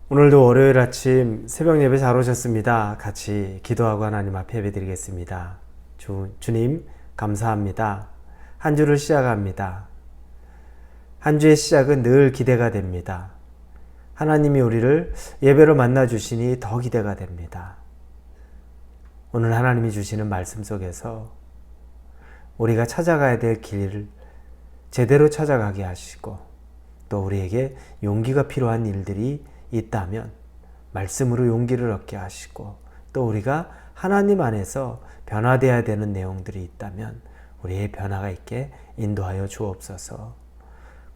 오늘도 월요일 아침 새벽 예배 잘 오셨습니다. 같이 기도하고 하나님 앞에 예배드리겠습니다. 주님 감사합니다. 한 주를 시작합니다. 한 주의 시작은 늘 기대가 됩니다. 하나님이 우리를 예배로 만나 주시니 더 기대가 됩니다. 오늘 하나님이 주시는 말씀 속에서 우리가 찾아가야 될 길을 제대로 찾아가게 하시고 또 우리에게 용기가 필요한 일들이 있다면 말씀으로 용기를 얻게 하시고 또 우리가 하나님 안에서 변화되어야 되는 내용들이 있다면 우리의 변화가 있게 인도하여 주옵소서.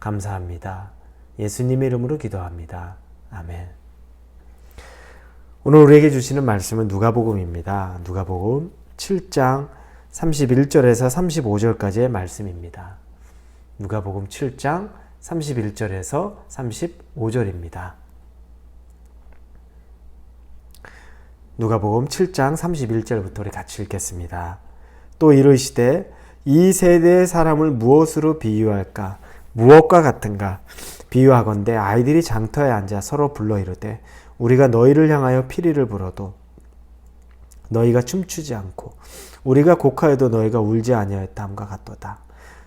감사합니다. 예수님의 이름으로 기도합니다. 아멘. 오늘 우리에게 주시는 말씀은 누가복음입니다. 누가복음 7장 31절에서 35절까지의 말씀입니다. 누가복음 7장 31절에서 35절입니다. 누가복음 7장 31절부터 우리 같이 읽겠습니다. 또 이르시되 이 세대의 사람을 무엇으로 비유할까? 무엇과 같은가? 비유하건대 아이들이 장터에 앉아 서로 불러 이르되 우리가 너희를 향하여 피리를 불어도 너희가 춤추지 않고 우리가 곡하여도 너희가 울지 아니하였다함과 같도다.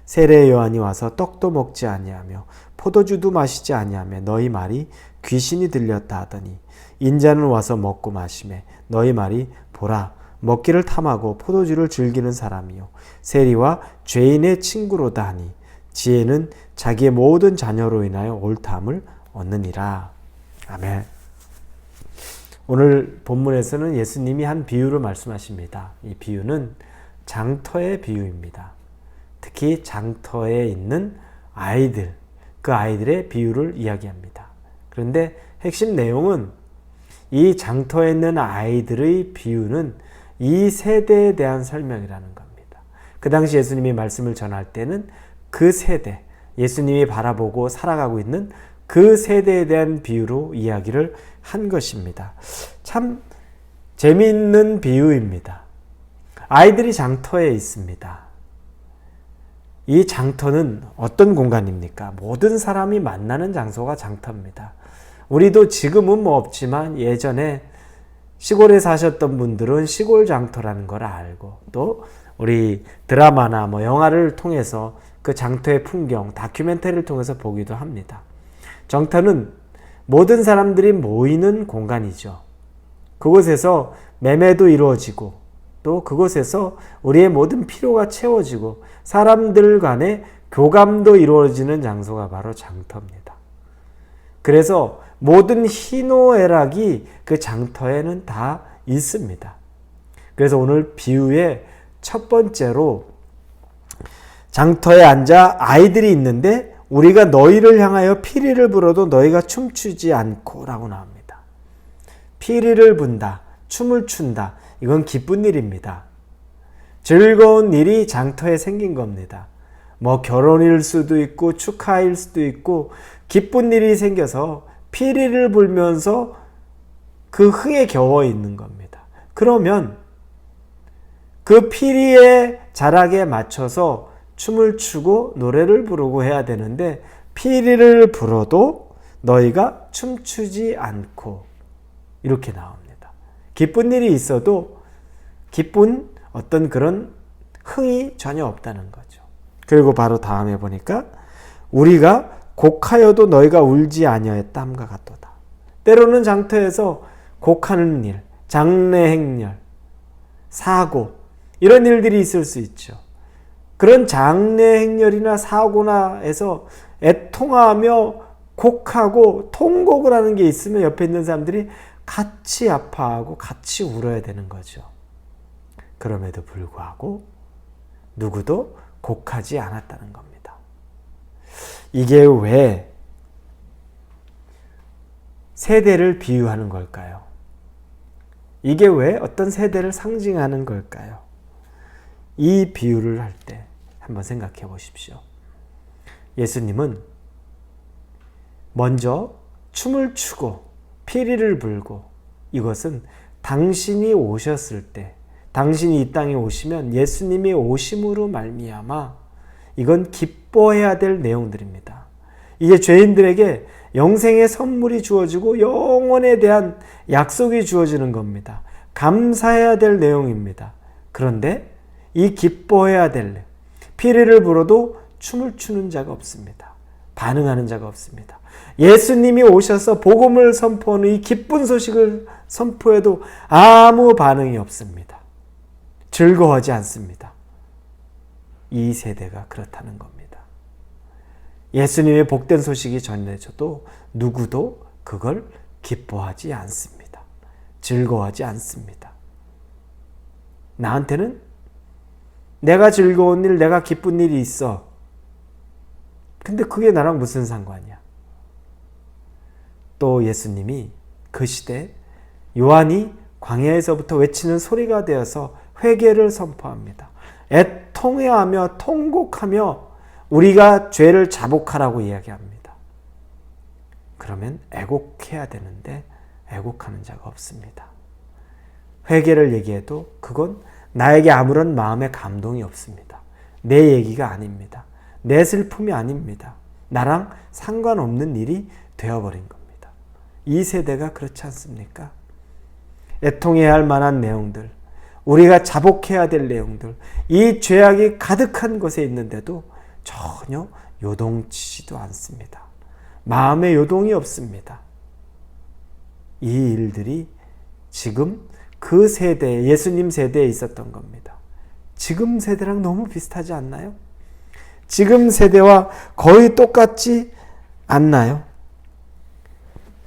세례 요한이 와서 떡도 먹지 아니하며 포도주도 마시지 아니하며 너희 말이 귀신이 들렸다 하더니 인자는 와서 먹고 마시매 너희 말이 보라 먹기를 탐하고 포도주를 즐기는 사람이요 세리와 죄인의 친구로다 하니 지혜는 자기의 모든 자녀로 인하여 옳다함을 얻느니라. 아멘. 오늘 본문에서는 예수님이 한 비유를 말씀하십니다. 이 비유는 장터의 비유입니다. 특히 장터에 있는 아이들, 그 아이들의 비유를 이야기합니다. 그런데 핵심 내용은 이 장터에 있는 아이들의 비유는 이 세대에 대한 설명이라는 겁니다. 그 당시 예수님이 말씀을 전할 때는 그 세대, 예수님이 바라보고 살아가고 있는 그 세대에 대한 비유로 이야기를 한 것입니다. 참 재미있는 비유입니다. 아이들이 장터에 있습니다. 이 장터는 어떤 공간입니까? 모든 사람이 만나는 장소가 장터입니다. 우리도 지금은 뭐 없지만 예전에 시골에 사셨던 분들은 시골 장터라는 걸 알고 또 우리 드라마나 뭐 영화를 통해서 그 장터의 풍경, 다큐멘터리를 통해서 보기도 합니다. 장터는 모든 사람들이 모이는 공간이죠. 그곳에서 매매도 이루어지고 또 그곳에서 우리의 모든 필요가 채워지고 사람들 간의 교감도 이루어지는 장소가 바로 장터입니다. 그래서 모든 희노애락이 그 장터에는 다 있습니다. 그래서 오늘 비유의 첫 번째로 장터에 앉아 아이들이 있는데 우리가 너희를 향하여 피리를 불어도 너희가 춤추지 않고 라고 나옵니다. 피리를 분다, 춤을 춘다. 이건 기쁜 일입니다. 즐거운 일이 장터에 생긴 겁니다. 뭐 결혼일 수도 있고 축하일 수도 있고 기쁜 일이 생겨서 피리를 불면서 그 흥에 겨워 있는 겁니다. 그러면 그 피리의 자락에 맞춰서 춤을 추고 노래를 부르고 해야 되는데 피리를 불어도 너희가 춤추지 않고 이렇게 나옵니다. 기쁜 일이 있어도 기쁜 어떤 그런 흥이 전혀 없다는 거죠. 그리고 바로 다음에 보니까 우리가 곡하여도 너희가 울지 아니하였다 함과 같도다. 때로는 장터에서 곡하는 일, 장례 행렬, 사고 이런 일들이 있을 수 있죠. 그런 장례 행렬이나 사고나 해서 애통하며 곡하고 통곡을 하는 게 있으면 옆에 있는 사람들이 같이 아파하고 같이 울어야 되는 거죠. 그럼에도 불구하고 누구도 곡하지 않았다는 겁니다. 이게 왜 세대를 비유하는 걸까요? 이게 왜 어떤 세대를 상징하는 걸까요? 이 비유를 할 때 한번 생각해 보십시오. 예수님은 먼저 춤을 추고 피리를 불고 이것은 당신이 오셨을 때 당신이 이 땅에 오시면 예수님이 오심으로 말미암아 이건 기뻐해야 될 내용들입니다. 이게 죄인들에게 영생의 선물이 주어지고 영원에 대한 약속이 주어지는 겁니다. 감사해야 될 내용입니다. 그런데 이 기뻐해야 될 내용, 피리를 불어도 춤을 추는 자가 없습니다. 반응하는 자가 없습니다. 예수님이 오셔서 복음을 선포하는 이 기쁜 소식을 선포해도 아무 반응이 없습니다. 즐거워하지 않습니다. 이 세대가 그렇다는 겁니다. 예수님의 복된 소식이 전해져도 누구도 그걸 기뻐하지 않습니다. 즐거워하지 않습니다. 나한테는 내가 즐거운 일, 내가 기쁜 일이 있어. 근데 그게 나랑 무슨 상관이야? 또 예수님이 그 시대 요한이 광야에서부터 외치는 소리가 되어서 회개를 선포합니다. 애통해하며 통곡하며 우리가 죄를 자복하라고 이야기합니다. 그러면 애곡해야 되는데 애곡하는 자가 없습니다. 회개를 얘기해도 그건 나에게 아무런 마음의 감동이 없습니다. 내 얘기가 아닙니다. 내 슬픔이 아닙니다. 나랑 상관없는 일이 되어버린 겁니다. 이 세대가 그렇지 않습니까? 애통해야 할 만한 내용들, 우리가 자복해야 될 내용들, 이 죄악이 가득한 곳에 있는데도 전혀 요동치지도 않습니다. 마음의 요동이 없습니다. 이 일들이 지금 그 세대, 예수님 세대에 있었던 겁니다. 지금 세대랑 너무 비슷하지 않나요? 지금 세대와 거의 똑같지 않나요?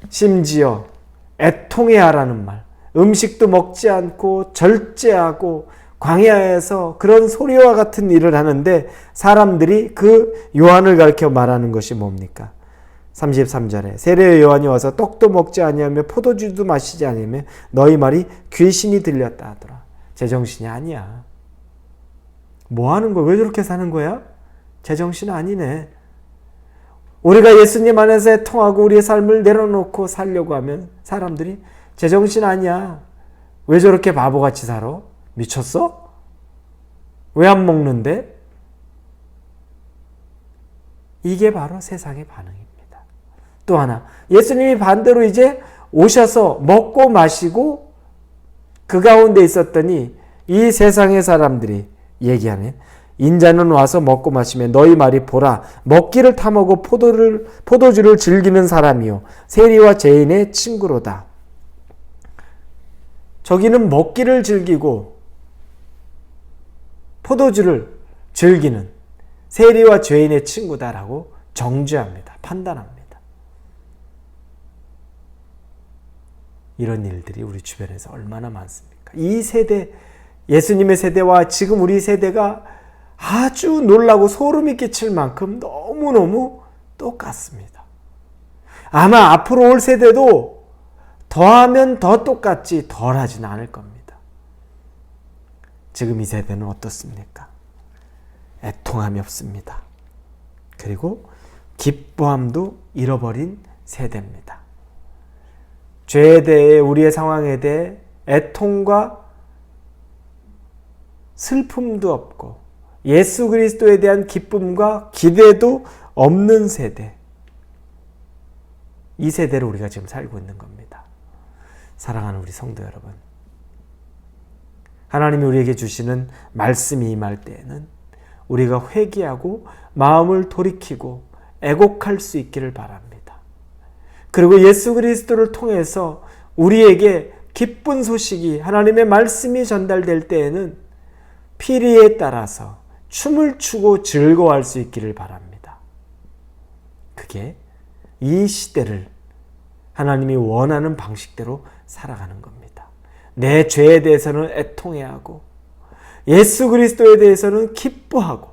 심지어 애통해야 하라는 말, 음식도 먹지 않고 절제하고 광야에서 그런 소리와 같은 일을 하는데 사람들이 그 요한을 가리켜 말하는 것이 뭡니까? 33절에 세례 요한이 와서 떡도 먹지 아니하며 포도주도 마시지 아니하며 너희 말이 귀신이 들렸다 하더라. 제정신이 아니야. 뭐 하는 거야? 왜 저렇게 사는 거야? 제정신 아니네. 우리가 예수님 안에서 애통하고 우리의 삶을 내려놓고 살려고 하면 사람들이 제정신 아니야. 왜 저렇게 바보같이 살아? 미쳤어? 왜 안 먹는데? 이게 바로 세상의 반응입니다. 또 하나, 예수님이 반대로 이제 오셔서 먹고 마시고 그 가운데 있었더니 이 세상의 사람들이 얘기하네. 인자는 와서 먹고 마시며 너희 말이 보라 먹기를 탐하고 포도주를 즐기는 사람이요 세리와 죄인의 친구로다. 저기는 먹기를 즐기고 포도주를 즐기는 세리와 죄인의 친구다라고 정죄합니다. 판단합니다. 이런 일들이 우리 주변에서 얼마나 많습니까? 이 세대, 예수님의 세대와 지금 우리 세대가 아주 놀라고 소름이 끼칠 만큼 너무너무 똑같습니다. 아마 앞으로 올 세대도 더하면 더 똑같지 덜하지는 않을 겁니다. 지금 이 세대는 어떻습니까? 애통함이 없습니다. 그리고 기뻐함도 잃어버린 세대입니다. 죄에 대해, 우리의 상황에 대해 애통과 슬픔도 없고 예수 그리스도에 대한 기쁨과 기대도 없는 세대. 이 세대를 우리가 지금 살고 있는 겁니다. 사랑하는 우리 성도 여러분, 하나님이 우리에게 주시는 말씀이 임할 때에는 우리가 회개하고 마음을 돌이키고 애곡할 수 있기를 바랍니다. 그리고 예수 그리스도를 통해서 우리에게 기쁜 소식이, 하나님의 말씀이 전달될 때에는 피리에 따라서 춤을 추고 즐거워할 수 있기를 바랍니다. 그게 이 시대를 하나님이 원하는 방식대로 살아가는 겁니다. 내 죄에 대해서는 애통해야 하고 예수 그리스도에 대해서는 기뻐하고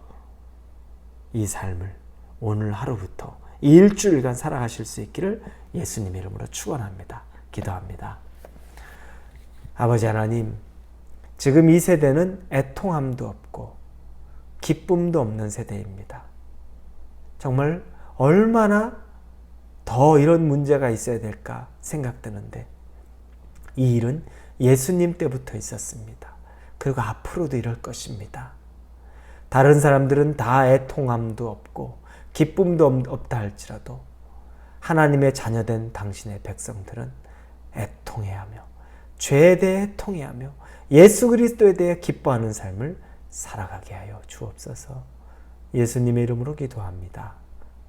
이 삶을 오늘 하루부터 이 일주일간 살아가실 수 있기를 예수님 이름으로 축원합니다. 기도합니다. 아버지 하나님, 지금 이 세대는 애통함도 없고 기쁨도 없는 세대입니다. 정말 얼마나 더 이런 문제가 있어야 될까 생각되는데 이 일은 예수님 때부터 있었습니다. 그리고 앞으로도 이럴 것입니다. 다른 사람들은 다 애통함도 없고 기쁨도 없다 할지라도 하나님의 자녀된 당신의 백성들은 애통해하며 죄에 대해 애통해하며 예수 그리스도에 대해 기뻐하는 삶을 살아가게 하여 주옵소서. 예수님의 이름으로 기도합니다.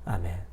아멘.